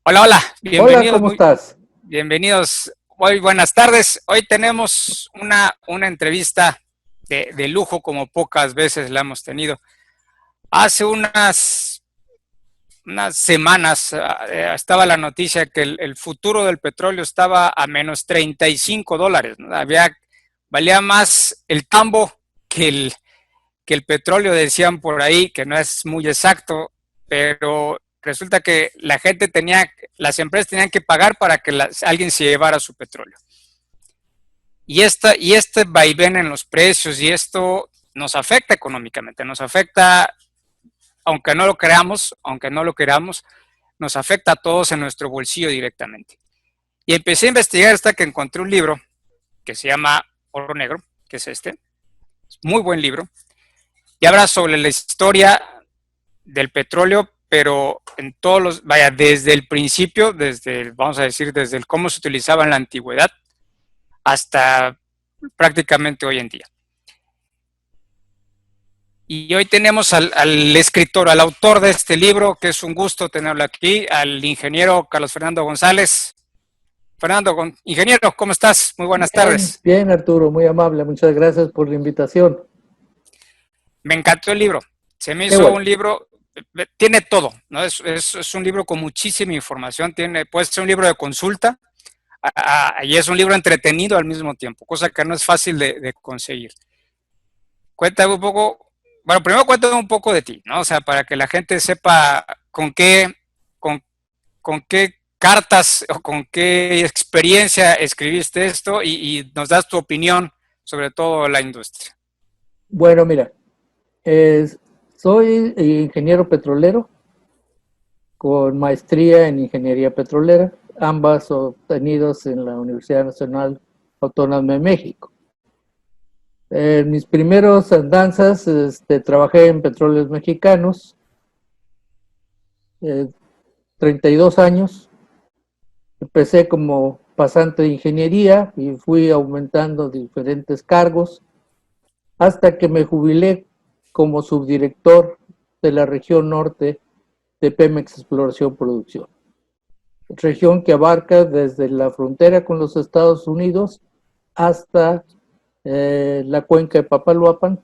Hola, hola, Hola, bienvenidos, ¿cómo estás? bienvenidos. Hoy, buenas tardes. Hoy tenemos una entrevista de lujo como pocas veces la hemos tenido. Hace unas semanas estaba la noticia que el futuro del petróleo estaba a menos $35, ¿no? Valía más el tambo que el petróleo, decían por ahí, que no es muy exacto, pero resulta que las empresas tenían que pagar para que alguien se llevara su petróleo. Y este vaivén en los precios y esto nos afecta económicamente, nos afecta, aunque no lo queramos, nos afecta a todos en nuestro bolsillo directamente. Y empecé a investigar hasta que encontré un libro que se llama Oro Negro, que es este, muy buen libro, y habla sobre la historia del petróleo, pero en todos vaya, desde el principio, vamos a decir, desde el cómo se utilizaba en la antigüedad hasta prácticamente hoy en día. Y hoy tenemos al escritor, al autor de este libro, que es un gusto tenerlo aquí, al ingeniero Carlos Fernando González. Ingeniero, ¿cómo estás? Muy buenas Bien, tardes. bien, Arturo, muy amable. Muchas gracias por la invitación. Me encantó el libro. Se me Qué hizo bueno. un libro, tiene todo, ¿no? Es un libro con muchísima información, puede ser un libro de consulta, y es un libro entretenido al mismo tiempo, cosa que no es fácil de conseguir. Cuéntame un poco, bueno, primero cuéntame un poco de ti, ¿no? O sea, para que la gente sepa con, con qué cartas o con qué experiencia escribiste esto y nos das tu opinión sobre todo la industria. Bueno, mira, es- soy ingeniero petrolero con maestría en ingeniería petrolera, ambas obtenidas en la Universidad Nacional Autónoma de México. En mis primeros andanzas, trabajé en Petróleos Mexicanos, eh, 32 años. Empecé como pasante de ingeniería y fui aumentando diferentes cargos hasta que me jubilé como subdirector de la región norte de Pemex Exploración Producción, región que abarca desde la frontera con los Estados Unidos hasta la cuenca de Papaloapan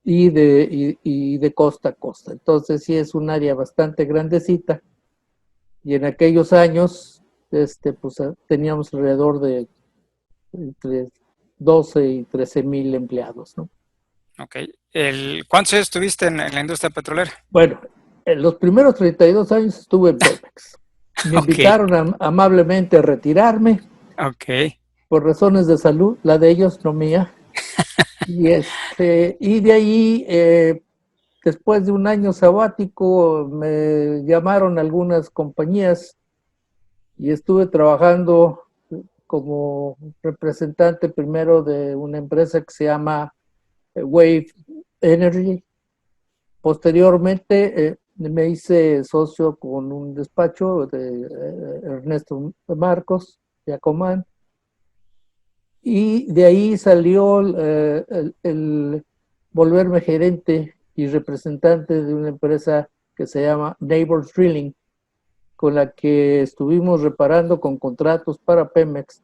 y de costa a costa. Entonces sí es un área bastante grandecita y en aquellos años pues, teníamos alrededor de entre 12 y 13 mil empleados, ¿no? Ok. ¿Cuántos años estuviste en la industria petrolera? Bueno, en los primeros 32 años estuve en Pemex. Me Ok, invitaron amablemente a retirarme ok. por razones de salud, la de ellos, no mía. Y de ahí, después de un año sabático, me llamaron algunas compañías y estuve trabajando como representante primero de una empresa que se llama Wave Energy. Posteriormente me hice socio con un despacho de Ernesto Marcos, Yacomán, y de ahí salió el volverme gerente y representante de una empresa que se llama Neighbors Drilling, con la que estuvimos reparando con contratos para Pemex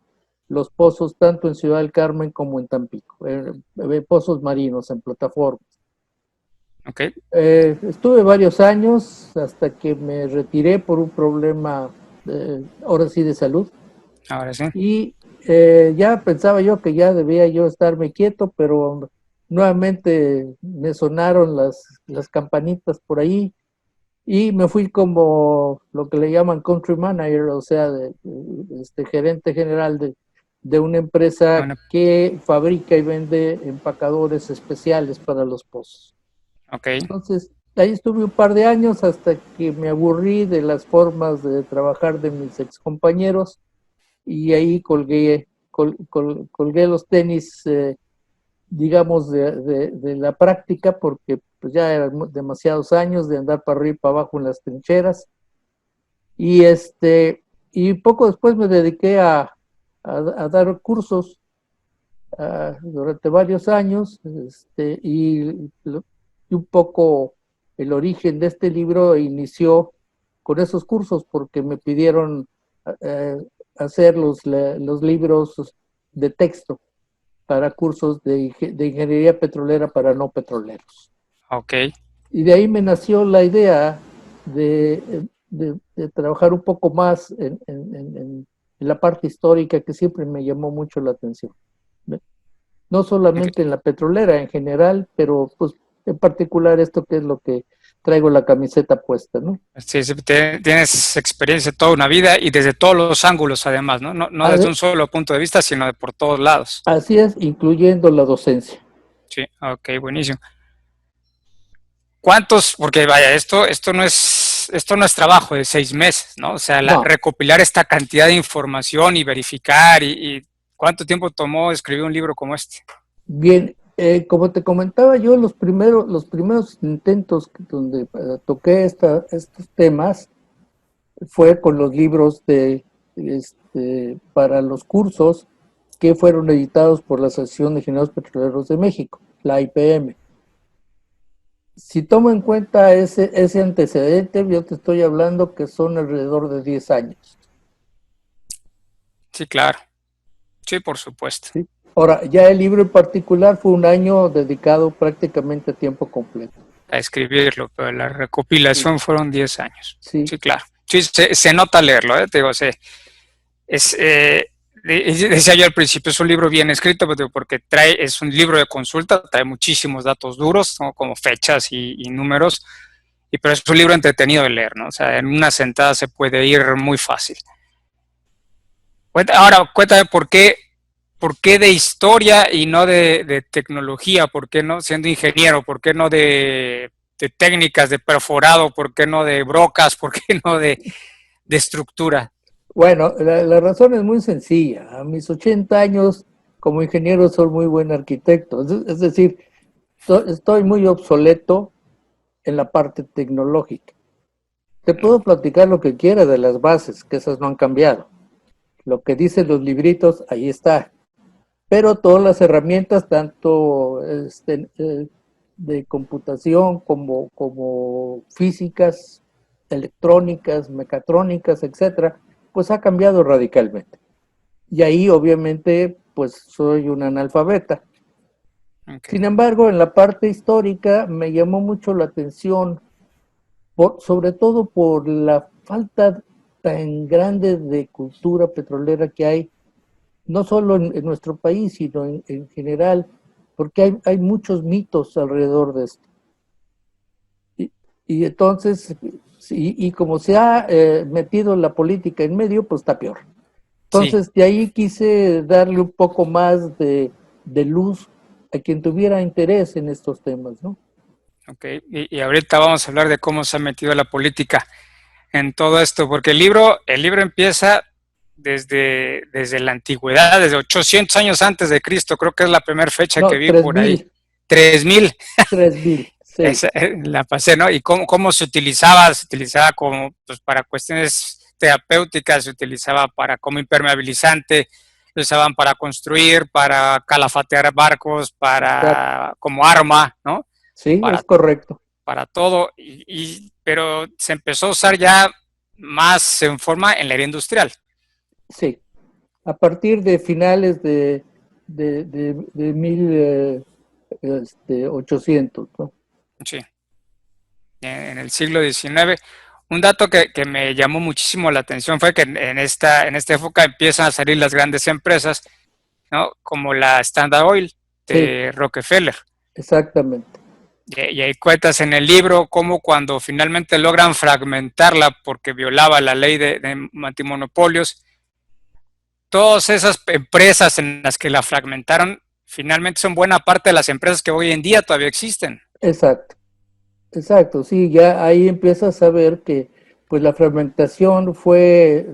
los pozos tanto en Ciudad del Carmen como en Tampico, pozos marinos en plataformas. Ok, Estuve varios años hasta que me retiré por un problema, ahora sí, de salud. ahora sí. Y ya pensaba yo que ya debía yo estarme quieto, pero nuevamente me sonaron las campanitas por ahí y me fui como lo que le llaman country manager, o sea, gerente general de una empresa Bueno, que fabrica y vende empacadores especiales para los pozos. ok, Entonces, ahí estuve un par de años hasta que me aburrí de las formas de trabajar de mis excompañeros y ahí colgué los tenis, digamos, de la práctica porque pues, ya eran demasiados años de andar para arriba y para abajo en las trincheras. Y, y poco después me dediqué a dar cursos durante varios años y un poco el origen de este libro inició con esos cursos porque me pidieron hacer los libros de texto para cursos de ingeniería petrolera para no petroleros. Ok. Y de ahí me nació la idea de trabajar un poco más en la parte histórica que siempre me llamó mucho la atención. No solamente en la petrolera en general, pero pues en particular esto que es lo que traigo la camiseta puesta, ¿no? Sí, sí, tienes experiencia toda una vida y desde todos los ángulos además, ¿no? No desde un solo punto de vista, sino de por todos lados. Así es, incluyendo la docencia. Sí, ok, buenísimo. ¿Cuántos? Porque vaya, esto no es trabajo de 6 meses, ¿no? O sea, No, recopilar esta cantidad de información y verificar y ¿cuánto tiempo tomó escribir un libro como este? bien, como te comentaba yo, los primeros intentos donde toqué estos temas fue con los libros para los cursos que fueron editados por la Asociación de Ingenieros Petroleros de México, la IPM. Si tomo en cuenta ese antecedente, yo te estoy hablando que son alrededor de 10 años. Sí, claro. Sí, por supuesto. ¿Sí? Ahora, ya el libro en particular fue un año dedicado prácticamente a tiempo completo. A escribirlo, pero la recopilación fueron 10 años. Sí. Sí, claro. Sí, se nota leerlo, ¿eh? Te digo, decía yo al principio, es un libro bien escrito, porque es un libro de consulta, trae muchísimos datos duros, ¿no? Como fechas y números, pero es un libro entretenido de leer, ¿no? O sea, en una sentada se puede ir muy fácil. Ahora, cuéntame por qué de historia y no de tecnología, por qué no siendo ingeniero, por qué no de técnicas de perforado, por qué no de brocas, por qué no de estructura. Bueno, la razón es muy sencilla. A mis 80 años como ingeniero soy muy buen arquitecto. Es decir, estoy muy obsoleto en la parte tecnológica. Te puedo platicar lo que quiera de las bases, que esas no han cambiado. Lo que dicen los libritos, ahí está. Pero todas las herramientas, tanto de computación como físicas, electrónicas, mecatrónicas, etcétera, pues ha cambiado radicalmente. Y ahí obviamente pues soy un analfabeta. Okay. Sin embargo, en la parte histórica me llamó mucho la atención, sobre todo por la falta tan grande de cultura petrolera que hay, no solo en nuestro país, sino en general, porque hay muchos mitos alrededor de esto. Y entonces, y como se ha metido la política en medio, pues está peor. Entonces, sí, de ahí quise darle un poco más de luz a quien tuviera interés en estos temas, ¿no? Ok, y ahorita vamos a hablar de cómo se ha metido la política en todo esto, porque el libro empieza desde la antigüedad, desde 800 años antes de Cristo, creo que es la primera fecha que vi 3000. por ahí. 3000. 3000, sí. La pasé, ¿no? Y cómo se utilizaba como pues, para cuestiones terapéuticas, se utilizaba para como impermeabilizante, lo usaban para construir, para calafatear barcos, como arma, ¿no? Sí, es correcto. Para todo, pero se empezó a usar ya más en forma en la era industrial. Sí, a partir de finales de 1800, ¿no? Sí, en el siglo XIX. Un dato que me llamó muchísimo la atención fue que en esta época empiezan a salir las grandes empresas, ¿no? Como la Standard Oil de sí, Rockefeller. Exactamente. Y ahí cuentas en el libro cómo cuando finalmente logran fragmentarla porque violaba la ley de antimonopolios, todas esas empresas en las que la fragmentaron finalmente son buena parte de las empresas que hoy en día todavía existen. Exacto, exacto, sí, ya ahí empiezas a ver que pues la fragmentación fue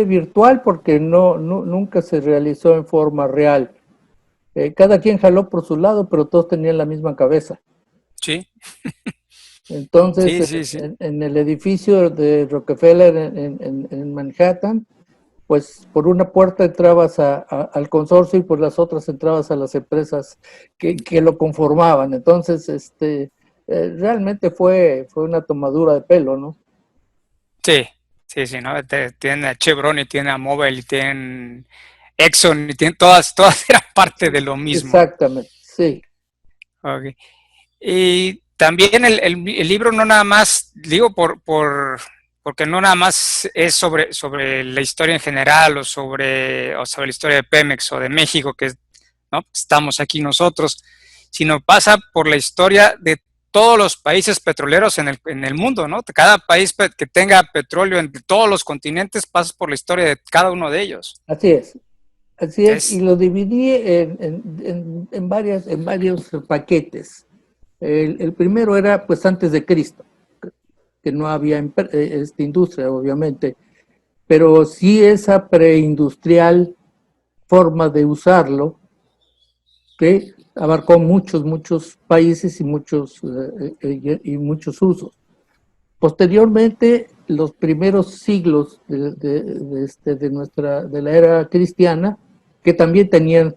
virtual porque nunca se realizó en forma real. Cada quien jaló por su lado, pero todos tenían la misma cabeza. Sí. Entonces, sí. En el edificio de Rockefeller en Manhattan, pues por una puerta entrabas al consorcio y por las otras entrabas a las empresas que lo conformaban. Entonces, realmente fue una tomadura de pelo, ¿no? Sí, sí, ¿no? Tienen a Chevron y tienen a Mobil y tienen Exxon y tienen todas eran parte de lo mismo. Exactamente, sí. Okay. Y también el libro no nada más, digo porque no nada más es sobre la historia en general o sobre la historia de Pemex o de México, que ¿no? Estamos aquí nosotros, sino pasa por la historia de todos los países petroleros en el mundo, ¿no? Cada país que tenga petróleo en todos los continentes pasa por la historia de cada uno de ellos. Así es. Así es, y lo dividí en varios paquetes. El primero era pues antes de Cristo, que no había industria, obviamente, pero sí esa preindustrial forma de usarlo, que abarcó muchos países y muchos usos. Posteriormente, los primeros siglos de la era cristiana, que también tenían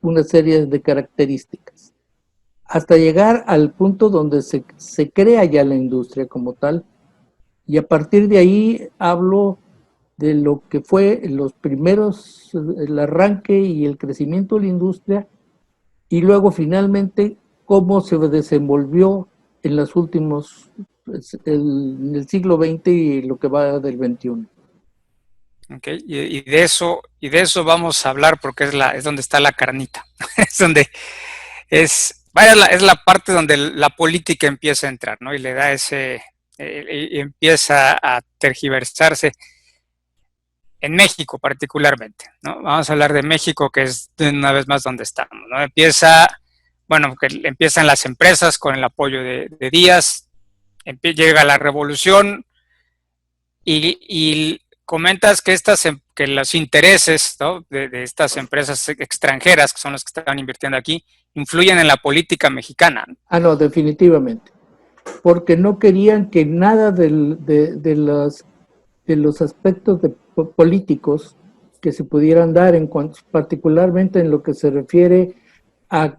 una serie de características, hasta llegar al punto donde se crea ya la industria como tal, y a partir de ahí hablo de lo que fue el arranque y el crecimiento de la industria, y luego finalmente cómo se desenvolvió en los últimos, en el siglo XX y lo que va del XXI. Okay. Y de eso vamos a hablar porque es donde está la carnita, es donde es la parte donde la política empieza a entrar, ¿no? Y le da y empieza a tergiversarse en México particularmente, ¿no? Vamos a hablar de México, que es de una vez más donde estamos, ¿no? Que empiezan las empresas con el apoyo de Díaz, llega la revolución y comentas que los intereses, ¿no? de estas empresas extranjeras, que son las que están invirtiendo aquí, influyen en la política mexicana. Ah, no, definitivamente. Porque no querían que nada de los aspectos políticos que se pudieran dar, particularmente en lo que se refiere a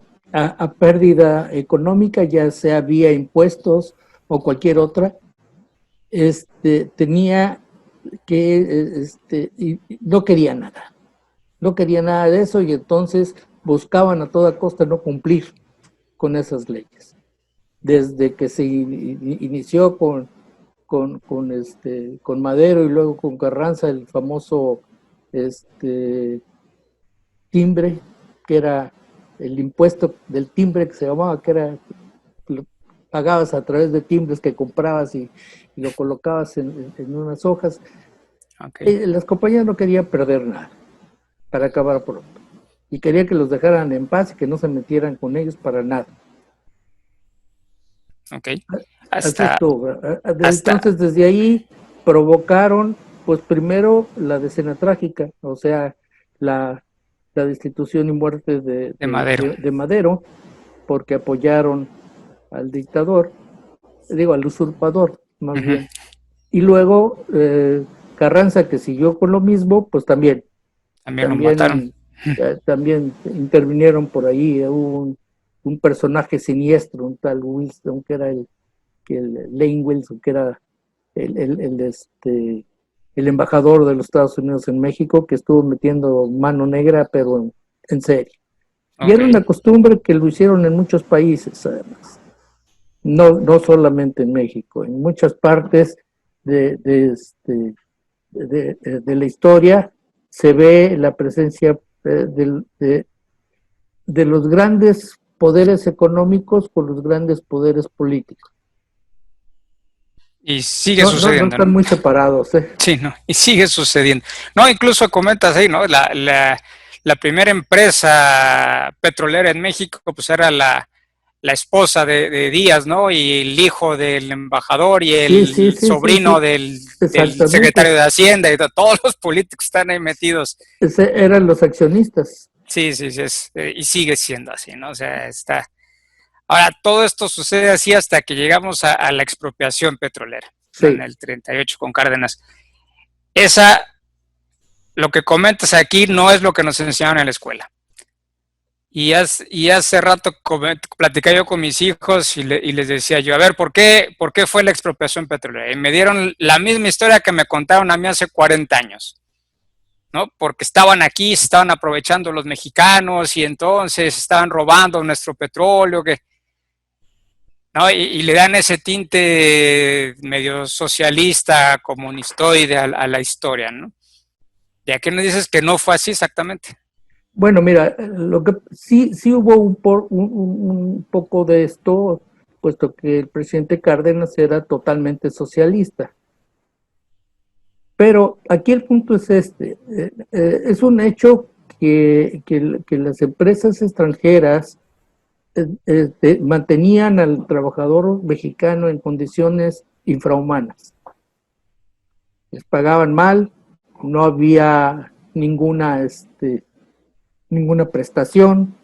pérdida económica, ya sea vía impuestos o cualquier otra, tenía que, y no quería nada. No quería nada de eso, y entonces buscaban a toda costa no cumplir con esas leyes. Desde que se inició con Madero y luego con Carranza, el famoso timbre, que era el impuesto del timbre, que se llamaba, que era, lo pagabas a través de timbres que comprabas y lo colocabas en unas hojas. Okay. Las compañías no querían perder nada para acabar pronto, y quería que los dejaran en paz y que no se metieran con ellos para nada. Okay. Así estuvo. Entonces, desde ahí provocaron, pues primero la decena trágica, o sea, la destitución y muerte de Madero, porque apoyaron al dictador, al usurpador, más bien. Y luego Carranza, que siguió con lo mismo, pues también lo mataron. También intervinieron por ahí. Hubo un personaje siniestro, un tal Wilson, que era el Lane Wilson, que era el embajador de los Estados Unidos en México, que estuvo metiendo mano negra, pero en serio. Okay. Y era una costumbre que lo hicieron en muchos países, además. No solamente en México, en muchas partes de la historia se ve la presencia de los grandes poderes económicos con los grandes poderes políticos. Y sigue sucediendo. No están muy separados, ¿eh? Sí, no, y sigue sucediendo. No, incluso comentas ahí, ¿no? La primera empresa petrolera en México, pues era la esposa de Díaz, ¿no? Y el hijo del embajador y el sobrino del secretario de Hacienda, y todos los políticos están ahí metidos. Eran los accionistas. Sí, y sigue siendo así, ¿no? O sea, está. Ahora, todo esto sucede así hasta que llegamos a la expropiación petrolera, ¿no? En el 38 con Cárdenas. Lo que comentas aquí no es lo que nos enseñaron en la escuela. Y hace rato platicé yo con mis hijos y les decía yo, a ver, ¿por qué fue la expropiación petrolera? Y me dieron la misma historia que me contaron a mí hace 40 años, ¿no? Porque estaban aquí, se estaban aprovechando los mexicanos y entonces estaban robando nuestro petróleo, ¿no? Y le dan ese tinte medio socialista, comunistoide a la historia, ¿no? ¿Y a qué nos dices que no fue así exactamente? Bueno, mira, lo que sí hubo un poco de esto, puesto que el presidente Cárdenas era totalmente socialista. Pero aquí el punto es es un hecho que las empresas extranjeras mantenían al trabajador mexicano en condiciones infrahumanas. Les pagaban mal, no había ninguna prestación.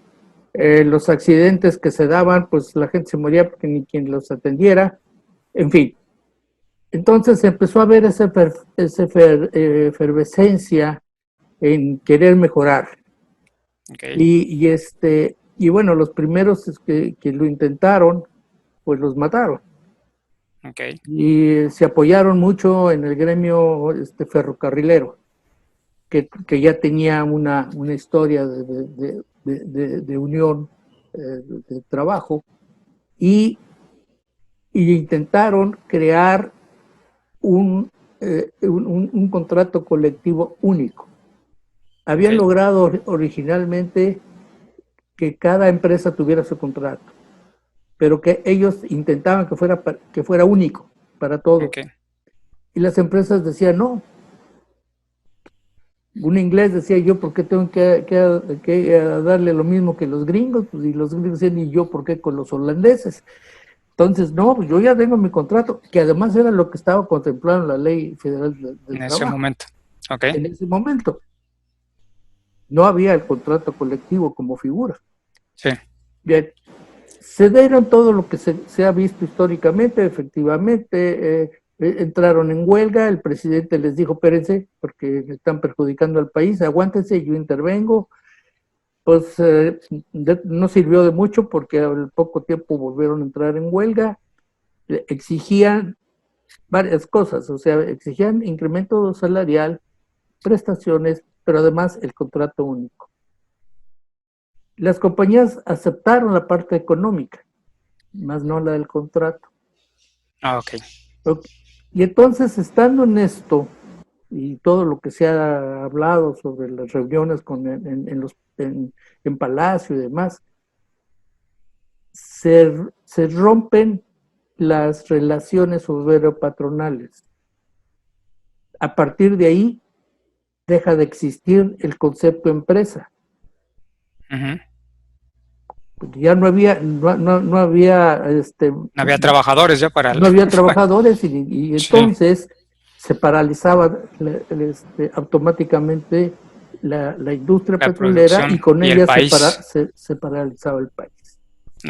Los accidentes que se daban, pues la gente se moría porque ni quien los atendiera. En fin, entonces empezó a haber esa efervescencia en querer mejorar. Okay. Y bueno, los primeros que lo intentaron, pues los mataron. Okay. Y se apoyaron mucho en el gremio ferrocarrilero, que ya tenía una historia de unión de trabajo, y intentaron crear un contrato colectivo único. Habían logrado originalmente que cada empresa tuviera su contrato, pero que ellos intentaban que fuera único para todos. Okay. Y las empresas decían no. Un inglés decía, yo por qué tengo que darle lo mismo que los gringos, pues, y los gringos decían, y yo por qué con los holandeses. Entonces, no, pues yo ya tengo mi contrato, que además era lo que estaba contemplado en la ley federal del en trabajo. ese momento. Okay. En ese momento. No había el contrato colectivo como figura. Sí. Bien, se dieron todo lo que se ha visto históricamente, efectivamente, entraron en huelga, el presidente les dijo, espérense, porque están perjudicando al país, aguántense, yo intervengo. Pues no sirvió de mucho porque al poco tiempo volvieron a entrar en huelga, exigían varias cosas, o sea, exigían incremento salarial, prestaciones, pero además el contrato único. Las compañías aceptaron la parte económica, más no la del contrato. Okay. Y entonces, estando en esto, y todo lo que se ha hablado sobre las reuniones en Palacio y demás, se rompen las relaciones obrero-patronales. A partir de ahí, deja de existir el concepto empresa. Porque ya no había no había trabajadores ya para no había trabajadores y entonces sí, se paralizaba automáticamente la industria petrolera y con ella se paralizaba el país.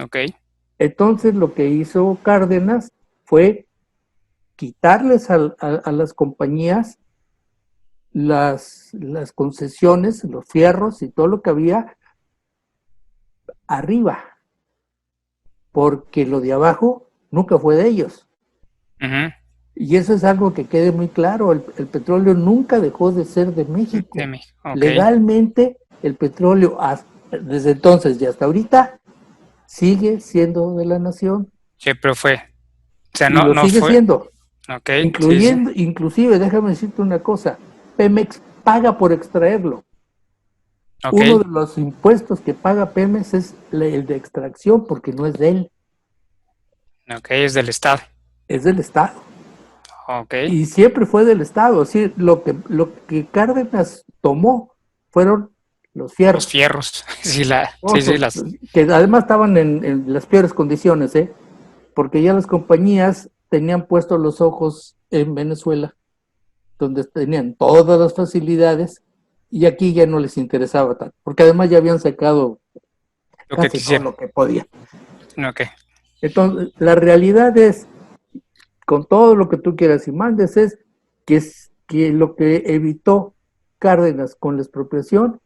Okay. Entonces lo que hizo Cárdenas fue quitarles a las compañías las concesiones, los fierros y todo lo que había arriba, porque lo de abajo nunca fue de ellos. Y eso es algo que quede muy claro, el petróleo nunca dejó de ser de México. Okay. Legalmente el petróleo desde entonces y hasta ahorita sigue siendo de la nación. Siempre fue. O sea, y lo sigue fue siendo. Okay. Incluyendo, sí. Inclusive, déjame decirte una cosa, Pemex paga por extraerlo. Okay. Uno de los impuestos que paga Pemex es el de extracción, porque no es de él. Okay, es del Estado. Es del Estado. Okay. Y siempre fue del Estado. Así, lo que Cárdenas tomó fueron los fierros. Los fierros. Sí, que además estaban en las peores condiciones, porque ya las compañías tenían puestos los ojos en Venezuela, donde tenían todas las facilidades, y aquí ya no les interesaba tanto, porque además ya habían sacado casi todo lo que podían. Okay. Entonces, la realidad es, con todo lo que tú quieras y mandes, es que lo que evitó Cárdenas con la expropiación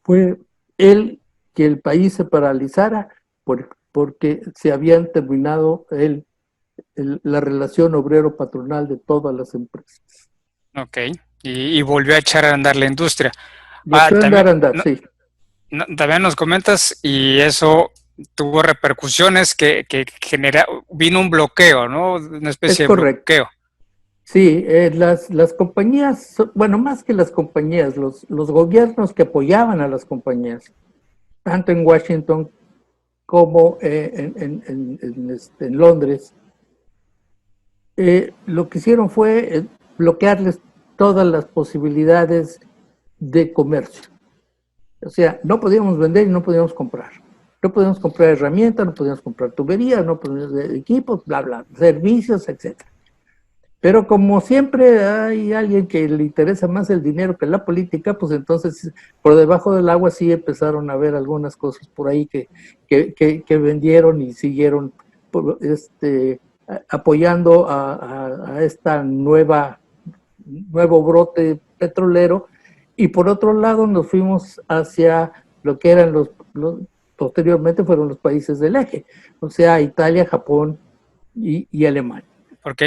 fue el que el país se paralizara porque se habían terminado la relación obrero-patronal de todas las empresas. Ok. Y volvió a echar a andar la industria. Y echó a También, andar, sí. también nos comentas, y eso tuvo repercusiones que vino un bloqueo, ¿no? Una Es especie de correcto. bloqueo. Sí, las compañías, bueno, más que las compañías, los gobiernos que apoyaban a las compañías, tanto en Washington como en Londres, lo que hicieron fue bloquearles todas las posibilidades de comercio. O sea, no podíamos vender y no podíamos comprar. No podíamos comprar herramientas, no podíamos comprar tuberías, no podíamos equipos, bla, bla, servicios, etcétera. Pero como siempre hay alguien que le interesa más el dinero que la política, pues entonces por debajo del agua sí empezaron a ver algunas cosas por ahí que vendieron y siguieron apoyando a esta nuevo brote petrolero. Y por otro lado nos fuimos hacia lo que eran posteriormente fueron los países del eje, o sea, Italia, Japón y Alemania. Porque